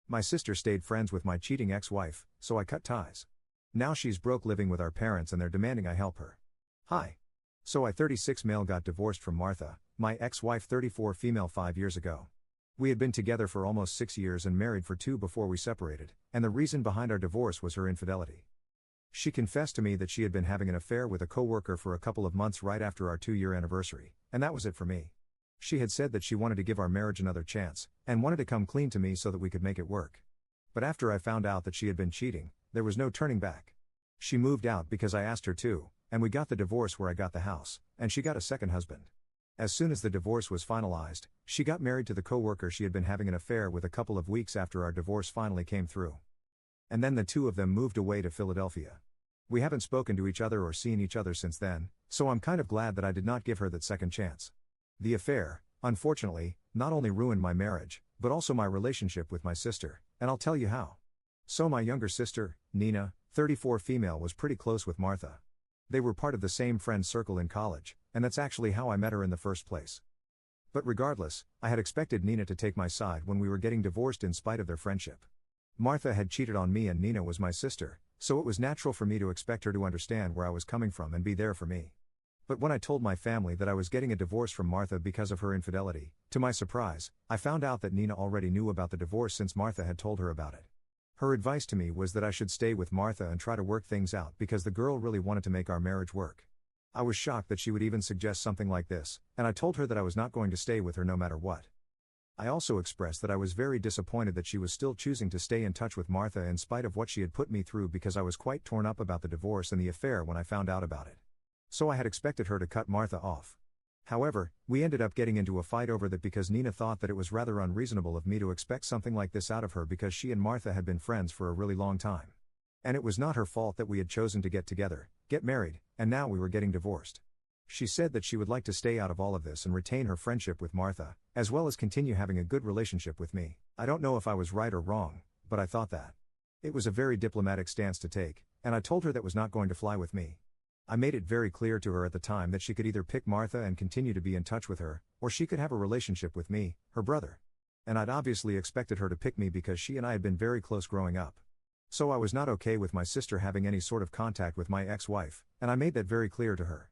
My sister stayed friends with my cheating ex-wife, so I cut ties. Now she's broke living with our parents and they're demanding I help her. Hi. So I 36 male got divorced from Martha, my ex-wife 34 female 5 years ago. We had been together for almost 6 years and married for 2 before we separated, and the reason behind our divorce was her infidelity. She confessed to me that she had been having an affair with a coworker for a couple of months right after our 2-year anniversary, and that was it for me. She had said that she wanted to give our marriage another chance, and wanted to come clean to me so that we could make it work. But after I found out that she had been cheating, there was no turning back. She moved out because I asked her to, and we got the divorce where I got the house, and she got a second husband. As soon as the divorce was finalized, she got married to the coworker she had been having an affair with a couple of weeks after our divorce finally came through. And then the two of them moved away to Philadelphia. We haven't spoken to each other or seen each other since then, so I'm kind of glad that I did not give her that second chance. The affair, unfortunately, not only ruined my marriage, but also my relationship with my sister, and I'll tell you how. So my younger sister, Nina, 34 female, was pretty close with Martha. They were part of the same friend circle in college, and that's actually how I met her in the first place. But regardless, I had expected Nina to take my side when we were getting divorced in spite of their friendship. Martha had cheated on me and Nina was my sister, so it was natural for me to expect her to understand where I was coming from and be there for me. But when I told my family that I was getting a divorce from Martha because of her infidelity, to my surprise, I found out that Nina already knew about the divorce since Martha had told her about it. Her advice to me was that I should stay with Martha and try to work things out because the girl really wanted to make our marriage work. I was shocked that she would even suggest something like this, and I told her that I was not going to stay with her no matter what. I also expressed that I was very disappointed that she was still choosing to stay in touch with Martha in spite of what she had put me through because I was quite torn up about the divorce and the affair when I found out about it. So I had expected her to cut Martha off. However, we ended up getting into a fight over that because Nina thought that it was rather unreasonable of me to expect something like this out of her because she and Martha had been friends for a really long time. And it was not her fault that we had chosen to get together, get married, and now we were getting divorced. She said that she would like to stay out of all of this and retain her friendship with Martha, as well as continue having a good relationship with me. I don't know if I was right or wrong, but I thought that. It was a very diplomatic stance to take, and I told her that was not going to fly with me. I made it very clear to her at the time that she could either pick Martha and continue to be in touch with her, or she could have a relationship with me, her brother. And I'd obviously expected her to pick me because she and I had been very close growing up. So I was not okay with my sister having any sort of contact with my ex-wife, and I made that very clear to her.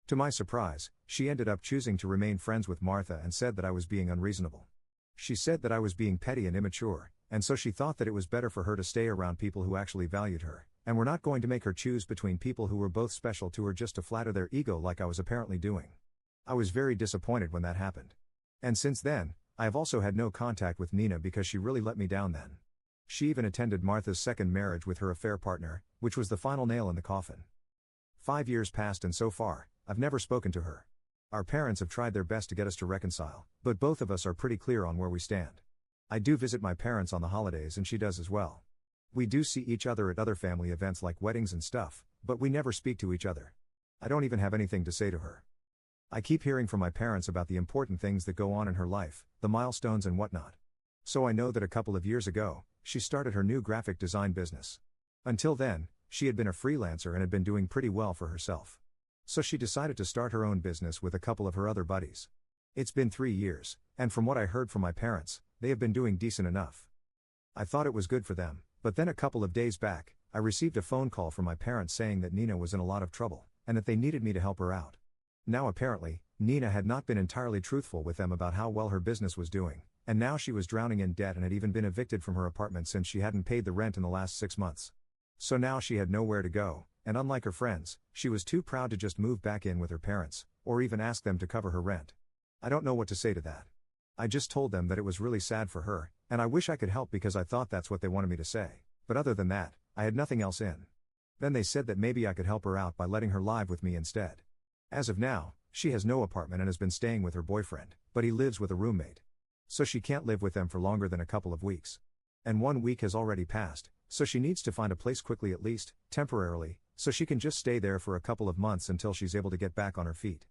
To my surprise, she ended up choosing to remain friends with Martha and said that I was being unreasonable. She said that I was being petty and immature, and so she thought that it was better for her to stay around people who actually valued her, and were not going to make her choose between people who were both special to her just to flatter their ego like I was apparently doing. I was very disappointed when that happened. And since then, I have also had no contact with Nina because she really let me down then. She even attended Martha's second marriage with her affair partner, which was the final nail in the coffin. 5 years passed and so far, I've never spoken to her. Our parents have tried their best to get us to reconcile, but both of us are pretty clear on where we stand. I do visit my parents on the holidays and she does as well. We do see each other at other family events like weddings and stuff, but we never speak to each other. I don't even have anything to say to her. I keep hearing from my parents about the important things that go on in her life, the milestones and whatnot. So I know that a couple of years ago, she started her new graphic design business. Until then, she had been a freelancer and had been doing pretty well for herself. So she decided to start her own business with a couple of her other buddies. It's been 3 years, and from what I heard from my parents, they have been doing decent enough. I thought it was good for them, but then a couple of days back, I received a phone call from my parents saying that Nina was in a lot of trouble, and that they needed me to help her out. Now apparently, Nina had not been entirely truthful with them about how well her business was doing, and now she was drowning in debt and had even been evicted from her apartment since she hadn't paid the rent in the last 6 months. So now she had nowhere to go, and unlike her friends, she was too proud to just move back in with her parents, or even ask them to cover her rent. I don't know what to say to that. I just told them that it was really sad for her, and I wish I could help because I thought that's what they wanted me to say, but other than that, I had nothing else in. Then they said that maybe I could help her out by letting her live with me instead. As of now, she has no apartment and has been staying with her boyfriend, but he lives with a roommate. So she can't live with them for longer than a couple of weeks. And 1 week has already passed, so she needs to find a place quickly at least, temporarily, so she can just stay there for a couple of months until she's able to get back on her feet.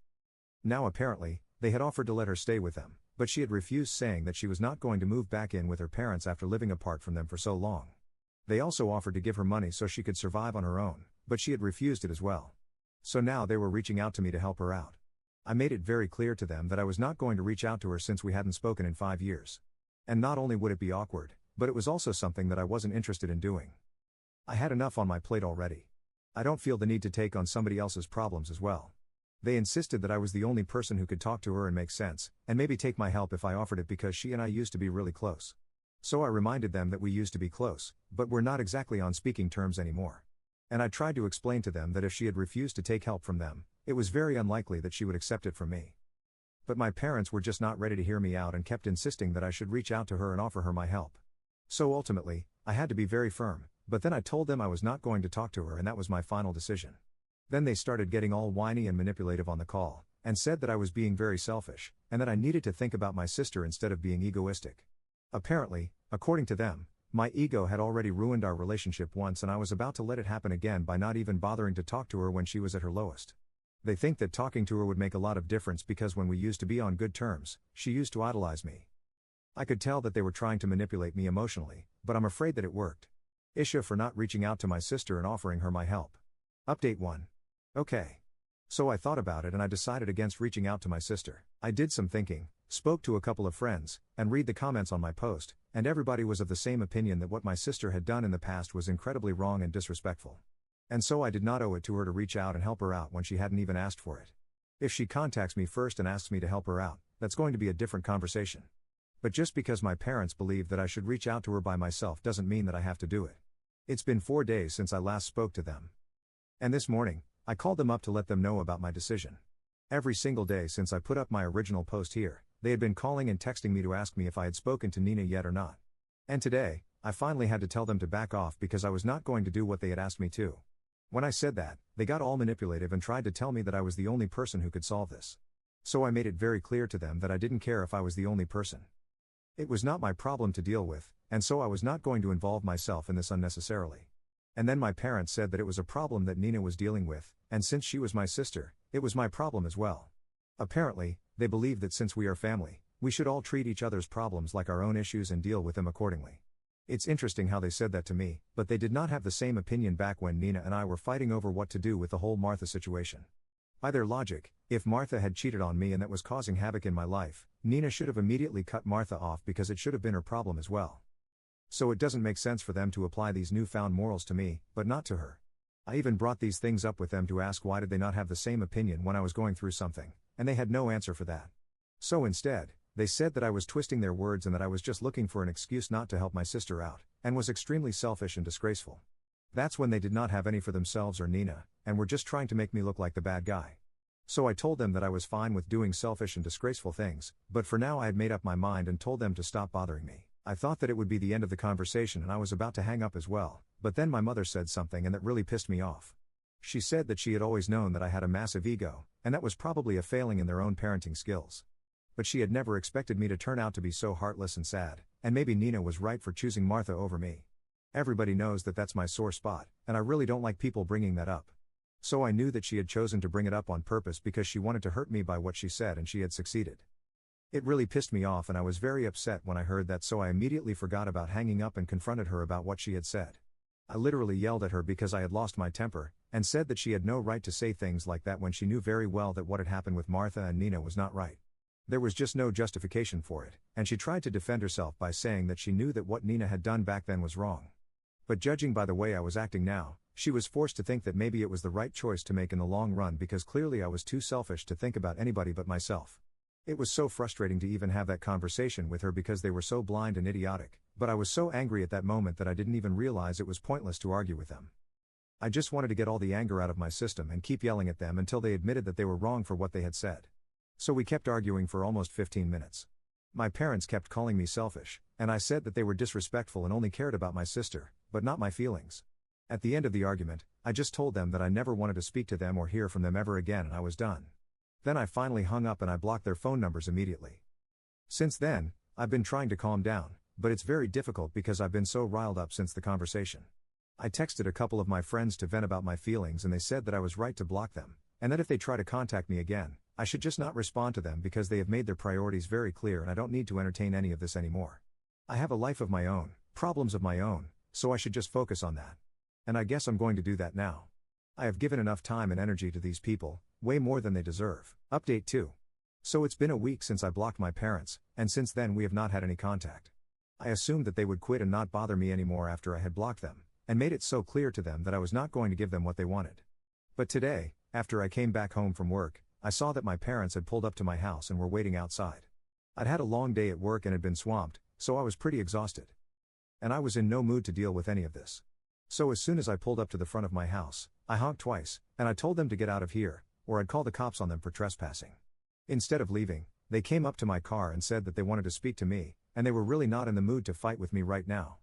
Now apparently, they had offered to let her stay with them, but she had refused, saying that she was not going to move back in with her parents after living apart from them for so long. They also offered to give her money so she could survive on her own, but she had refused it as well. So now they were reaching out to me to help her out. I made it very clear to them that I was not going to reach out to her since we hadn't spoken in 5 years. And not only would it be awkward, But it was also something that I wasn't interested in doing. I had enough on my plate already. I don't feel the need to take on somebody else's problems as well. They insisted that I was the only person who could talk to her and make sense, and maybe take my help if I offered it because she and I used to be really close. So I reminded them that we used to be close, but we're not exactly on speaking terms anymore. And I tried to explain to them that if she had refused to take help from them, it was very unlikely that she would accept it from me. But my parents were just not ready to hear me out and kept insisting that I should reach out to her and offer her my help. So ultimately, I had to be very firm, but then I told them I was not going to talk to her and that was my final decision. Then they started getting all whiny and manipulative on the call, and said that I was being very selfish, and that I needed to think about my sister instead of being egoistic. Apparently, according to them, my ego had already ruined our relationship once and I was about to let it happen again by not even bothering to talk to her when she was at her lowest. They think that talking to her would make a lot of difference because when we used to be on good terms, she used to idolize me. I could tell that they were trying to manipulate me emotionally, but I'm afraid that it worked. Isha for not reaching out to my sister and offering her my help. Update 1. Okay. So I thought about it and I decided against reaching out to my sister. I did some thinking, spoke to a couple of friends, and read the comments on my post, and everybody was of the same opinion that what my sister had done in the past was incredibly wrong and disrespectful. And so I did not owe it to her to reach out and help her out when she hadn't even asked for it. If she contacts me first and asks me to help her out, that's going to be a different conversation. But just because my parents believe that I should reach out to her by myself doesn't mean that I have to do it. It's been 4 days since I last spoke to them. And this morning, I called them up to let them know about my decision. Every single day since I put up my original post here, they had been calling and texting me to ask me if I had spoken to Nina yet or not. And today, I finally had to tell them to back off because I was not going to do what they had asked me to. When I said that, they got all manipulative and tried to tell me that I was the only person who could solve this. So I made it very clear to them that I didn't care if I was the only person. It was not my problem to deal with, and so I was not going to involve myself in this unnecessarily. And then my parents said that it was a problem that Nina was dealing with, and since she was my sister, it was my problem as well. Apparently, they believe that since we are family, we should all treat each other's problems like our own issues and deal with them accordingly. It's interesting how they said that to me, but they did not have the same opinion back when Nina and I were fighting over what to do with the whole Martha situation. By their logic, if Martha had cheated on me and that was causing havoc in my life, Nina should have immediately cut Martha off because it should have been her problem as well. So it doesn't make sense for them to apply these newfound morals to me, but not to her. I even brought these things up with them to ask why did they not have the same opinion when I was going through something, and they had no answer for that. So instead, they said that I was twisting their words and that I was just looking for an excuse not to help my sister out, and was extremely selfish and disgraceful. That's when they did not have any for themselves or Nina, and were just trying to make me look like the bad guy. So I told them that I was fine with doing selfish and disgraceful things, but for now I had made up my mind and told them to stop bothering me. I thought that it would be the end of the conversation and I was about to hang up as well, but then my mother said something and that really pissed me off. She said that she had always known that I had a massive ego, and that was probably a failing in their own parenting skills. But she had never expected me to turn out to be so heartless and sad, and maybe Nina was right for choosing Martha over me. Everybody knows that that's my sore spot, and I really don't like people bringing that up. So I knew that she had chosen to bring it up on purpose because she wanted to hurt me by what she said and she had succeeded. It really pissed me off and I was very upset when I heard that, so I immediately forgot about hanging up and confronted her about what she had said. I literally yelled at her because I had lost my temper, and said that she had no right to say things like that when she knew very well that what had happened with Martha and Nina was not right. There was just no justification for it, and she tried to defend herself by saying that she knew that what Nina had done back then was wrong. But judging by the way I was acting now, she was forced to think that maybe it was the right choice to make in the long run because clearly I was too selfish to think about anybody but myself. It was so frustrating to even have that conversation with her because they were so blind and idiotic, but I was so angry at that moment that I didn't even realize it was pointless to argue with them. I just wanted to get all the anger out of my system and keep yelling at them until they admitted that they were wrong for what they had said. So we kept arguing for almost 15 minutes. My parents kept calling me selfish, and I said that they were disrespectful and only cared about my sister, but not my feelings. At the end of the argument, I just told them that I never wanted to speak to them or hear from them ever again and I was done. Then I finally hung up and I blocked their phone numbers immediately. Since then, I've been trying to calm down, but it's very difficult because I've been so riled up since the conversation. I texted a couple of my friends to vent about my feelings and they said that I was right to block them, and that if they try to contact me again, I should just not respond to them because they have made their priorities very clear and I don't need to entertain any of this anymore. I have a life of my own, problems of my own, so I should just focus on that. And I guess I'm going to do that now. I have given enough time and energy to these people, way more than they deserve. Update 2. So it's been a week since I blocked my parents, and since then we have not had any contact. I assumed that they would quit and not bother me anymore after I had blocked them, and made it so clear to them that I was not going to give them what they wanted. But today, after I came back home from work, I saw that my parents had pulled up to my house and were waiting outside. I'd had a long day at work and had been swamped, so I was pretty exhausted. And I was in no mood to deal with any of this. So as soon as I pulled up to the front of my house, I honked twice, and I told them to get out of here, or I'd call the cops on them for trespassing. Instead of leaving, they came up to my car and said that they wanted to speak to me, and they were really not in the mood to fight with me right now.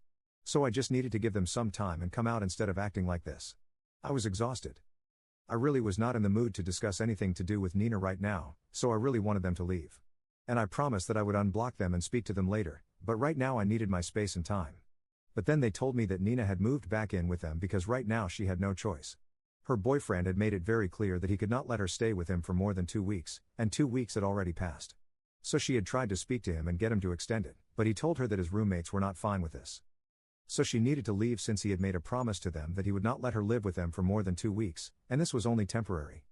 So I just needed to give them some time and come out instead of acting like this. I was exhausted. I really was not in the mood to discuss anything to do with Nina right now, so I really wanted them to leave. And I promised that I would unblock them and speak to them later, but right now I needed my space and time. But then they told me that Nina had moved back in with them because right now she had no choice. Her boyfriend had made it very clear that he could not let her stay with him for more than 2 weeks, and 2 weeks had already passed. So she had tried to speak to him and get him to extend it, but he told her that his roommates were not fine with this. So she needed to leave since he had made a promise to them that he would not let her live with them for more than 2 weeks, and this was only temporary.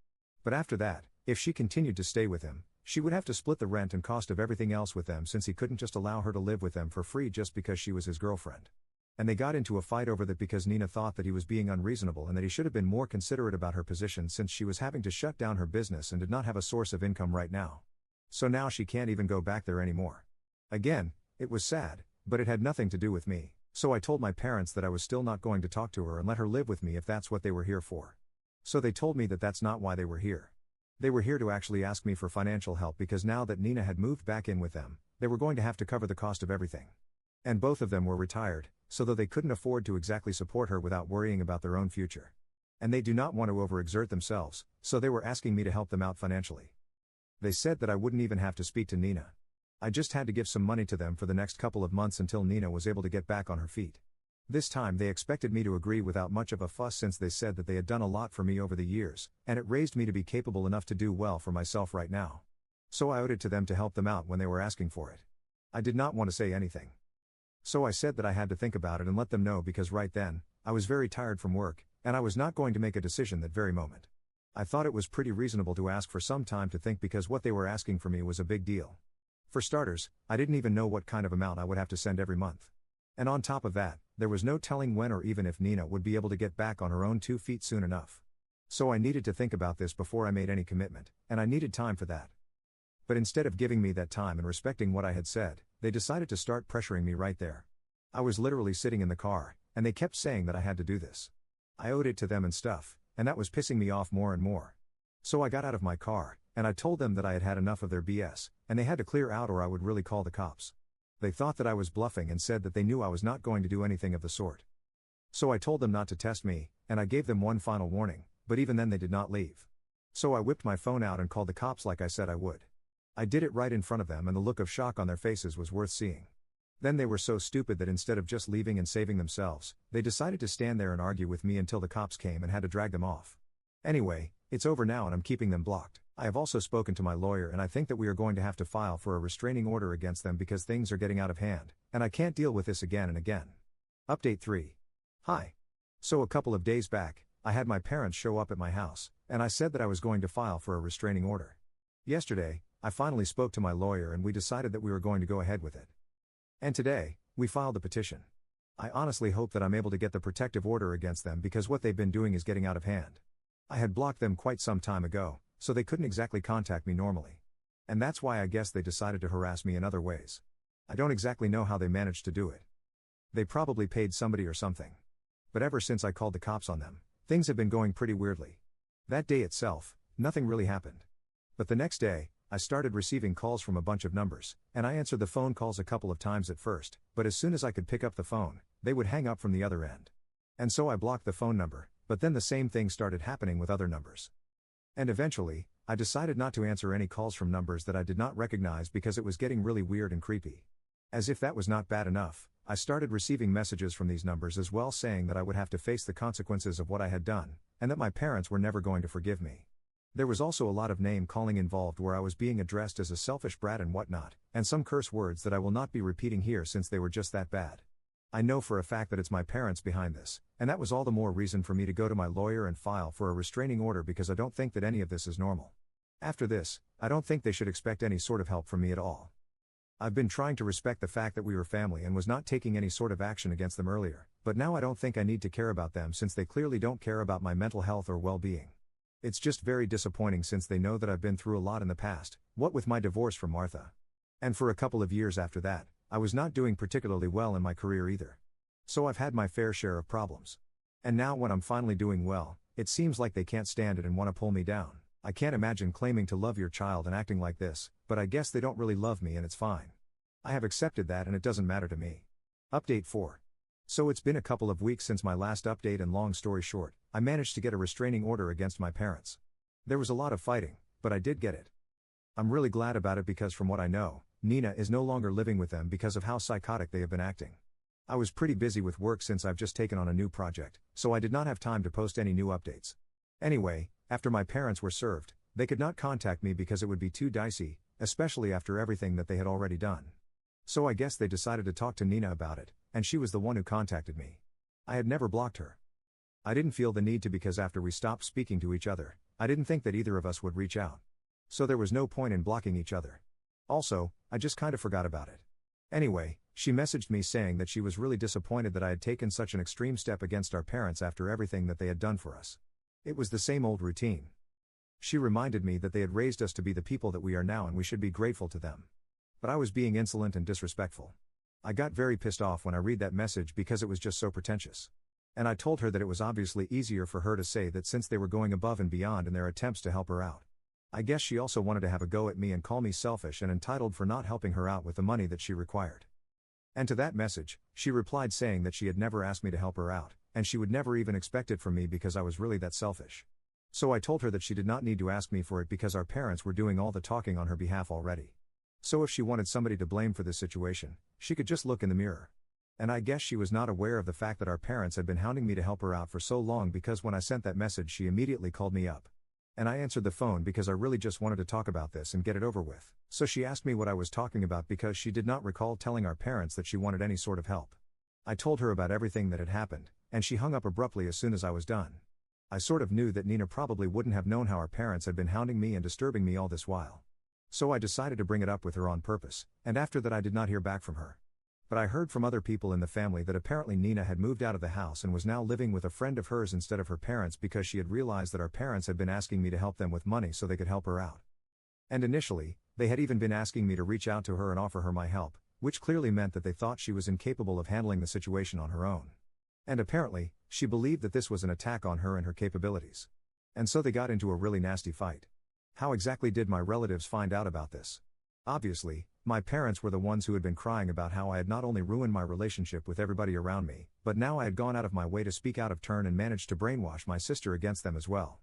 But after that, if she continued to stay with him, she would have to split the rent and cost of everything else with them since he couldn't just allow her to live with them for free just because she was his girlfriend. And they got into a fight over that because Nina thought that he was being unreasonable and that he should have been more considerate about her position since she was having to shut down her business and did not have a source of income right now. So now she can't even go back there anymore. Again, it was sad, but it had nothing to do with me, so I told my parents that I was still not going to talk to her and let her live with me if that's what they were here for. So they told me that that's not why they were here. They were here to actually ask me for financial help because now that Nina had moved back in with them, they were going to have to cover the cost of everything. And both of them were retired, so though they couldn't afford to exactly support her without worrying about their own future. And they do not want to overexert themselves, so they were asking me to help them out financially. They said that I wouldn't even have to speak to Nina. I just had to give some money to them for the next couple of months until Nina was able to get back on her feet. This time they expected me to agree without much of a fuss since they said that they had done a lot for me over the years, and it raised me to be capable enough to do well for myself right now. So I owed it to them to help them out when they were asking for it. I did not want to say anything. So I said that I had to think about it and let them know because right then, I was very tired from work, and I was not going to make a decision that very moment. I thought it was pretty reasonable to ask for some time to think because what they were asking for me was a big deal. For starters, I didn't even know what kind of amount I would have to send every month. And on top of that, there was no telling when or even if Nina would be able to get back on her own 2 feet soon enough. So I needed to think about this before I made any commitment, and I needed time for that. But instead of giving me that time and respecting what I had said, they decided to start pressuring me right there. I was literally sitting in the car, and they kept saying that I had to do this. I owed it to them and stuff, and that was pissing me off more and more. So I got out of my car, and I told them that I had had enough of their BS, and they had to clear out or I would really call the cops. They thought that I was bluffing and said that they knew I was not going to do anything of the sort. So I told them not to test me, and I gave them one final warning, but even then they did not leave. So I whipped my phone out and called the cops like I said I would. I did it right in front of them and the look of shock on their faces was worth seeing. Then they were so stupid that instead of just leaving and saving themselves, they decided to stand there and argue with me until the cops came and had to drag them off. Anyway, it's over now and I'm keeping them blocked. I have also spoken to my lawyer and I think that we are going to have to file for a restraining order against them because things are getting out of hand, and I can't deal with this again and again. Update 3. Hi. So a couple of days back, I had my parents show up at my house, and I said that I was going to file for a restraining order. Yesterday, I finally spoke to my lawyer and we decided that we were going to go ahead with it. And today, we filed the petition. I honestly hope that I'm able to get the protective order against them because what they've been doing is getting out of hand. I had blocked them quite some time ago, so they couldn't exactly contact me normally. And that's why I guess they decided to harass me in other ways. I don't exactly know how they managed to do it. They probably paid somebody or something. But ever since I called the cops on them, things have been going pretty weirdly. That day itself, nothing really happened. But the next day, I started receiving calls from a bunch of numbers, and I answered the phone calls a couple of times at first, but as soon as I could pick up the phone, they would hang up from the other end. And so I blocked the phone number, but then the same thing started happening with other numbers. And eventually, I decided not to answer any calls from numbers that I did not recognize because it was getting really weird and creepy. As if that was not bad enough, I started receiving messages from these numbers as well saying that I would have to face the consequences of what I had done, and that my parents were never going to forgive me. There was also a lot of name calling involved where I was being addressed as a selfish brat and whatnot, and some curse words that I will not be repeating here since they were just that bad. I know for a fact that it's my parents behind this, and that was all the more reason for me to go to my lawyer and file for a restraining order because I don't think that any of this is normal. After this, I don't think they should expect any sort of help from me at all. I've been trying to respect the fact that we were family and was not taking any sort of action against them earlier, but now I don't think I need to care about them since they clearly don't care about my mental health or well-being. It's just very disappointing since they know that I've been through a lot in the past, what with my divorce from Martha. And for a couple of years after that, I was not doing particularly well in my career either. So I've had my fair share of problems. And now when I'm finally doing well, it seems like they can't stand it and want to pull me down. I can't imagine claiming to love your child and acting like this, but I guess they don't really love me and it's fine. I have accepted that and it doesn't matter to me. Update 4. So it's been a couple of weeks since my last update and long story short, I managed to get a restraining order against my parents. There was a lot of fighting, but I did get it. I'm really glad about it because from what I know, Nina is no longer living with them because of how psychotic they have been acting. I was pretty busy with work since I've just taken on a new project, so I did not have time to post any new updates. Anyway, after my parents were served, they could not contact me because it would be too dicey, especially after everything that they had already done. So I guess they decided to talk to Nina about it, and she was the one who contacted me. I had never blocked her. I didn't feel the need to because after we stopped speaking to each other, I didn't think that either of us would reach out. So there was no point in blocking each other. Also, I just kind of forgot about it. Anyway, she messaged me saying that she was really disappointed that I had taken such an extreme step against our parents after everything that they had done for us. It was the same old routine. She reminded me that they had raised us to be the people that we are now and we should be grateful to them. But I was being insolent and disrespectful. I got very pissed off when I read that message because it was just so pretentious. And I told her that it was obviously easier for her to say that since they were going above and beyond in their attempts to help her out. I guess she also wanted to have a go at me and call me selfish and entitled for not helping her out with the money that she required. And to that message, she replied saying that she had never asked me to help her out, and she would never even expect it from me because I was really that selfish. So I told her that she did not need to ask me for it because our parents were doing all the talking on her behalf already. So if she wanted somebody to blame for this situation, she could just look in the mirror. And I guess she was not aware of the fact that our parents had been hounding me to help her out for so long because when I sent that message she immediately called me up. And I answered the phone because I really just wanted to talk about this and get it over with. So she asked me what I was talking about because she did not recall telling our parents that she wanted any sort of help. I told her about everything that had happened, and she hung up abruptly as soon as I was done. I sort of knew that Nina probably wouldn't have known how our parents had been hounding me and disturbing me all this while. So I decided to bring it up with her on purpose, and after that I did not hear back from her. But I heard from other people in the family that apparently Nina had moved out of the house and was now living with a friend of hers instead of her parents because she had realized that our parents had been asking me to help them with money so they could help her out. And initially, they had even been asking me to reach out to her and offer her my help, which clearly meant that they thought she was incapable of handling the situation on her own. And apparently, she believed that this was an attack on her and her capabilities. And so they got into a really nasty fight. How exactly did my relatives find out about this? Obviously, my parents were the ones who had been crying about how I had not only ruined my relationship with everybody around me, but now I had gone out of my way to speak out of turn and managed to brainwash my sister against them as well.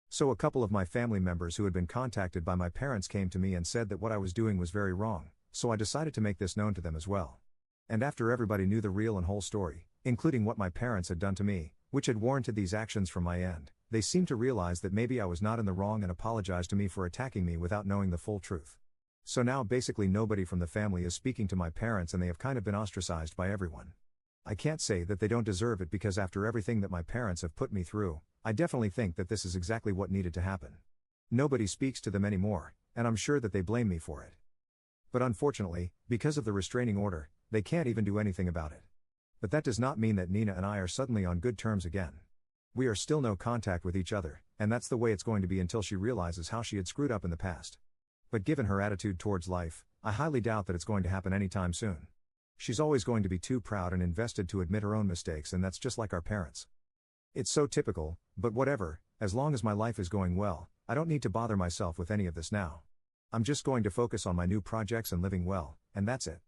So a couple of my family members who had been contacted by my parents came to me and said that what I was doing was very wrong, so I decided to make this known to them as well. And after everybody knew the real and whole story, including what my parents had done to me, which had warranted these actions from my end, they seemed to realize that maybe I was not in the wrong and apologized to me for attacking me without knowing the full truth. So now basically nobody from the family is speaking to my parents and they have kind of been ostracized by everyone. I can't say that they don't deserve it because after everything that my parents have put me through, I definitely think that this is exactly what needed to happen. Nobody speaks to them anymore, and I'm sure that they blame me for it. But unfortunately, because of the restraining order, they can't even do anything about it. But that does not mean that Nina and I are suddenly on good terms again. We are still no contact with each other, and that's the way it's going to be until she realizes how she had screwed up in the past. But given her attitude towards life, I highly doubt that it's going to happen anytime soon. She's always going to be too proud and invested to admit her own mistakes, and that's just like our parents. It's so typical, but whatever, as long as my life is going well, I don't need to bother myself with any of this now. I'm just going to focus on my new projects and living well, and that's it.